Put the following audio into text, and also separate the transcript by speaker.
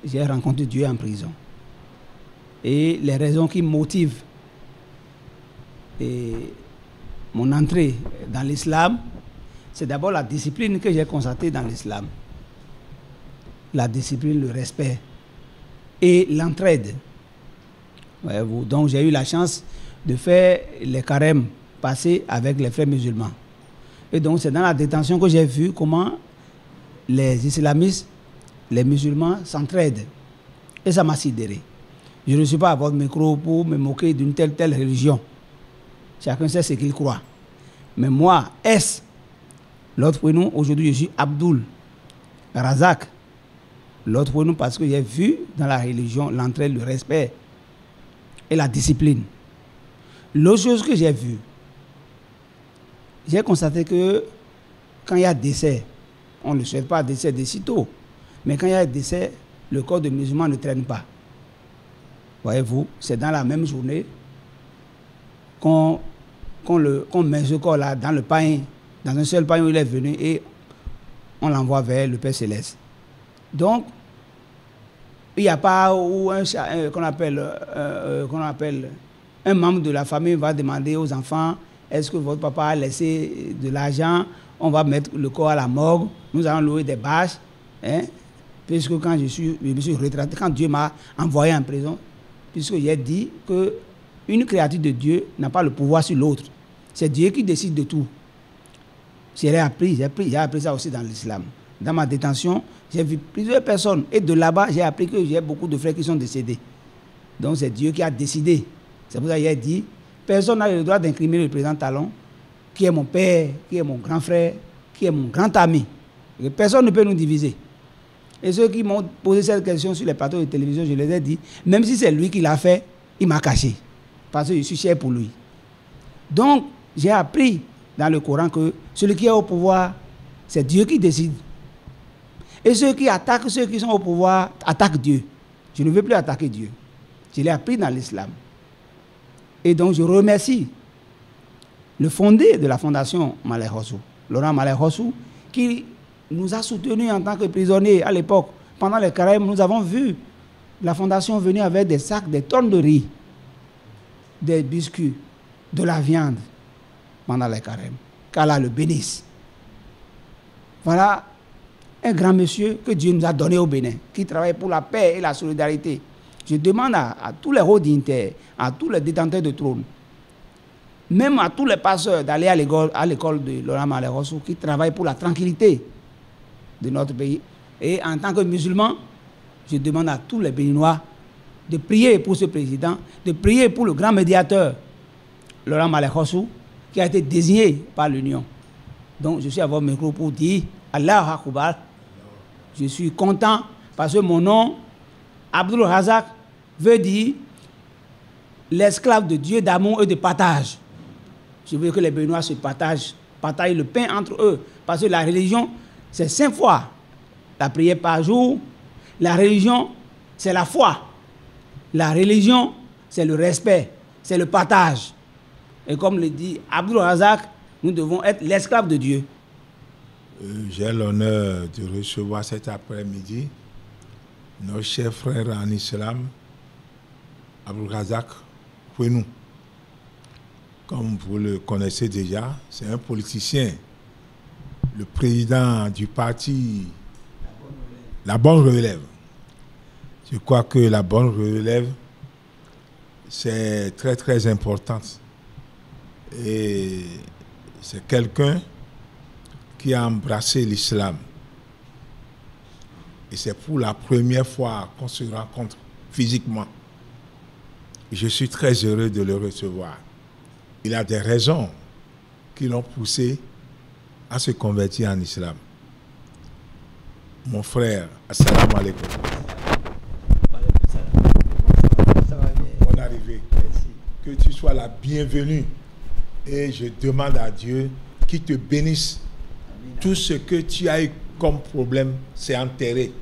Speaker 1: j'ai rencontré Dieu en prison. Et les raisons qui motivent mon entrée dans l'islam, c'est d'abord la discipline que j'ai constatée dans l'islam. La discipline, le respect et l'entraide. Voyez-vous. Donc j'ai eu la chance de faire les carêmes passés avec les frères musulmans. Et donc c'est dans la détention que j'ai vu comment les islamistes, les musulmans s'entraident. Et ça m'a sidéré. Je ne suis pas à votre micro pour me moquer d'une telle religion. Chacun sait ce qu'il croit. Mais moi, l'autre prénom, aujourd'hui je suis Abdul Razak. L'autre prénom parce que j'ai vu dans la religion l'entraide, le respect et la discipline. L'autre chose que j'ai vue, j'ai constaté que quand il y a décès, on ne souhaite pas décès de sitôt, mais quand il y a décès, le corps de musulman ne traîne pas. Voyez-vous, c'est dans la même journée qu'on met ce corps-là dans le pain, dans un seul pain où il est venu et on l'envoie vers le Père Céleste. Donc, il n'y a pas où qu'on appelle un membre de la famille va demander aux enfants, est-ce que votre papa a laissé de l'argent? On va mettre le corps à la morgue, nous allons louer des bâches. Puisque quand je me suis retraité, quand Dieu m'a envoyé en prison, puisque j'ai dit qu'une créature de Dieu n'a pas le pouvoir sur l'autre. C'est Dieu qui décide de tout. J'ai appris ça aussi dans l'islam. Dans ma détention, j'ai vu plusieurs personnes. Et de là-bas, j'ai appris que j'ai beaucoup de frères qui sont décédés. Donc c'est Dieu qui a décidé. C'est pour ça que j'ai dit, personne n'a le droit d'incriminer le président Talon, qui est mon père, qui est mon grand frère, qui est mon grand ami. Et personne ne peut nous diviser. Et ceux qui m'ont posé cette question sur les plateaux de télévision, je les ai dit, même si c'est lui qui l'a fait, il m'a caché. Parce que je suis cher pour lui. Donc, j'ai appris dans le Coran que celui qui est au pouvoir, c'est Dieu qui décide. Et ceux qui attaquent ceux qui sont au pouvoir, attaquent Dieu. Je ne veux plus attaquer Dieu. Je l'ai appris dans l'islam. Et donc, je remercie le fondé de la fondation Malek Hossou, Laurent Malek Hossou, qui nous a soutenus en tant que prisonniers à l'époque. Pendant les carêmes, nous avons vu la fondation venir avec des sacs, des tonnes de riz, des biscuits, de la viande pendant les carêmes. Qu'Allah le bénisse. Voilà un grand monsieur que Dieu nous a donné au Bénin, qui travaille pour la paix et la solidarité. Je demande à tous les hauts dignitaires, à tous les détenteurs de trône, même à tous les pasteurs d'aller à l'école de Laurent Malek Hossou qui travaillent pour la tranquillité de notre pays. Et en tant que musulman, je demande à tous les Béninois de prier pour ce président, de prier pour le grand médiateur, Laurent Malek Hossou, qui a été désigné par l'Union. Donc je suis à votre micro pour dire Allahu Akbar. Je suis content parce que mon nom, Abdul Razak, veut dire l'esclave de Dieu d'amour et de partage. Je veux que les Béninois se partagent le pain entre eux. Parce que la religion, c'est 5 fois la prière par jour. La religion, c'est la foi. La religion, c'est le respect, c'est le partage. Et comme le dit Abdul Razak, nous devons être l'esclave de Dieu.
Speaker 2: J'ai l'honneur de recevoir cet après-midi nos chers frères en islam, Abdul Razak Fouenou. Comme vous le connaissez déjà, c'est un politicien, le président du parti La Bonne Relève. Je crois que la Bonne Relève, c'est très très important. Et c'est quelqu'un qui a embrassé l'islam. Et c'est pour la première fois qu'on se rencontre physiquement. Et je suis très heureux de le recevoir. Il a des raisons qui l'ont poussé à se convertir en islam. Mon frère, assalamu alaikum. Bonne arrivée. Que tu sois la bienvenue. Et je demande à Dieu qu'il te bénisse. Tout ce que tu as eu comme problème, c'est enterré.